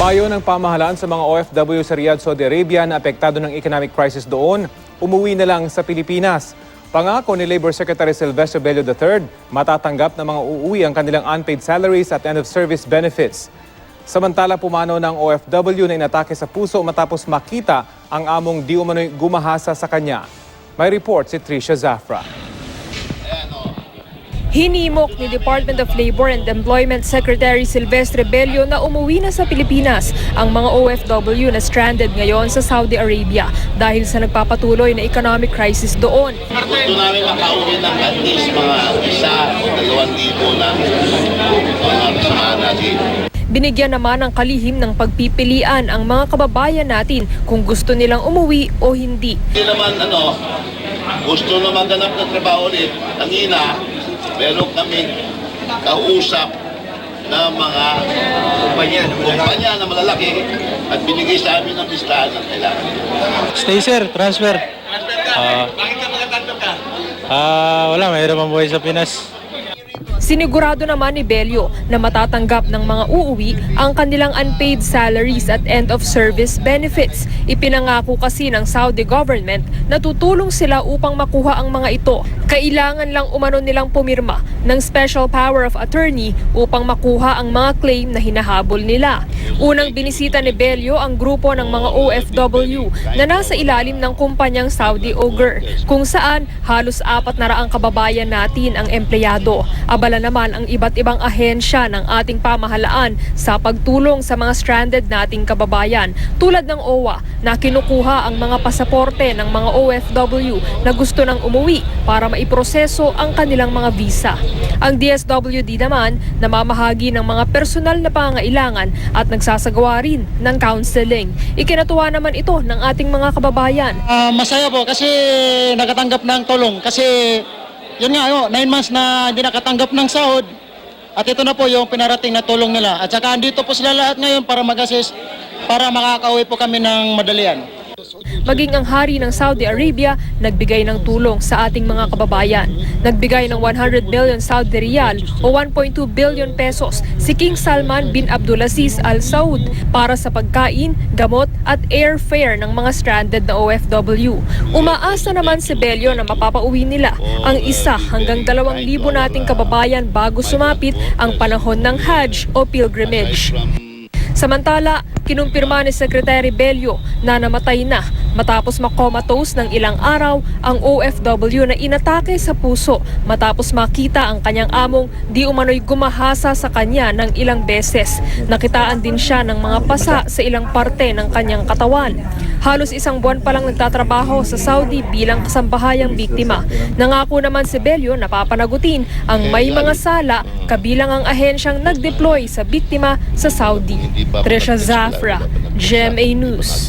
Payo ng pamahalaan sa mga OFW sa Riyadh, Saudi Arabia na apektado ng economic crisis doon, umuwi na lang sa Pilipinas. Pangako ni Labor Secretary Silvestre Bello III, matatanggap ng mga uuwi ang kanilang unpaid salaries at end-of-service benefits. Samantala pumanaw ng OFW na inatake sa puso matapos makita ang among di umano'y gumahasa sa kanya. May report si Tricia Zafra. Hinimok ni Department of Labor and Employment Secretary Silvestre Bello na umuwi na sa Pilipinas ang mga OFW na stranded ngayon sa Saudi Arabia dahil sa nagpapatuloy na economic crisis doon. Gusto namin makauwi ng at least mga 1 o 2,000 na mga kasama natin. Binigyan naman ng kalihim ng pagpipilian ang mga kababayan natin kung gusto nilang umuwi o hindi. Hindi naman gusto na maghanap ng trabaho ulit. Kanina, meron kami kausap na mga kumpanya na malalaki at binigay sa amin ng listahan ng kailangan. Stay sir, transfer. Bakit ka magatanggap ka? Wala, mahirap ang buhay sa Pinas. Sinigurado naman ni Bello na matatanggap ng mga uuwi ang kanilang unpaid salaries at end-of-service benefits. Ipinangako kasi ng Saudi government na tutulong sila upang makuha ang mga ito. Kailangan lang umano nilang pumirma ng special power of attorney upang makuha ang mga claim na hinahabol nila. Unang binisita ni Bello ang grupo ng mga OFW na nasa ilalim ng kumpanyang Saudi Auger, kung saan halos 400 kababayan natin ang empleyado. Abala naman ang iba't ibang ahensya ng ating pamahalaan sa pagtulong sa mga stranded nating kababayan tulad ng OWA na kinukuha ang mga pasaporte ng mga OFW na gusto nang umuwi para maiproseso ang kanilang mga visa. Ang DSWD naman namamahagi ng mga personal na pangangailangan at nagsasagawa rin ng counseling. Ikinatuwa naman ito ng ating mga kababayan. Masaya po kasi nakatanggap ng tulong kasi yun nga, 9 months na hindi nakatanggap ng sahod at ito na po yung pinarating na tulong nila. At saka andito po sila lahat ngayon para mag-assist para makakauwi po kami ng madalian. Maging ang hari ng Saudi Arabia nagbigay ng tulong sa ating mga kababayan. Nagbigay ng 100 million Saudi Riyal o 1.2 billion pesos si King Salman bin Abdulaziz Al Saud para sa pagkain, gamot at airfare ng mga stranded na OFW. Umaasa naman si Bello na mapapauwi nila ang 1 hanggang 2,000 nating kababayan bago sumapit ang panahon ng Hajj o pilgrimage. Samantala, kinumpirma ni Secretary Bello na namatay na matapos makomatose ng ilang araw ang OFW na inatake sa puso matapos makita ang kanyang among di umano'y gumahasa sa kanya ng ilang beses. Nakitaan din siya ng mga pasa sa ilang parte ng kanyang katawan. Halos 1 buwan pa lang nagtatrabaho sa Saudi bilang kasambahayang biktima. Nangako naman si Bello na papanagutin ang may mga sala kabilang ang ahensyang nag-deploy sa biktima sa Saudi. Tricia Zafra, GMA News.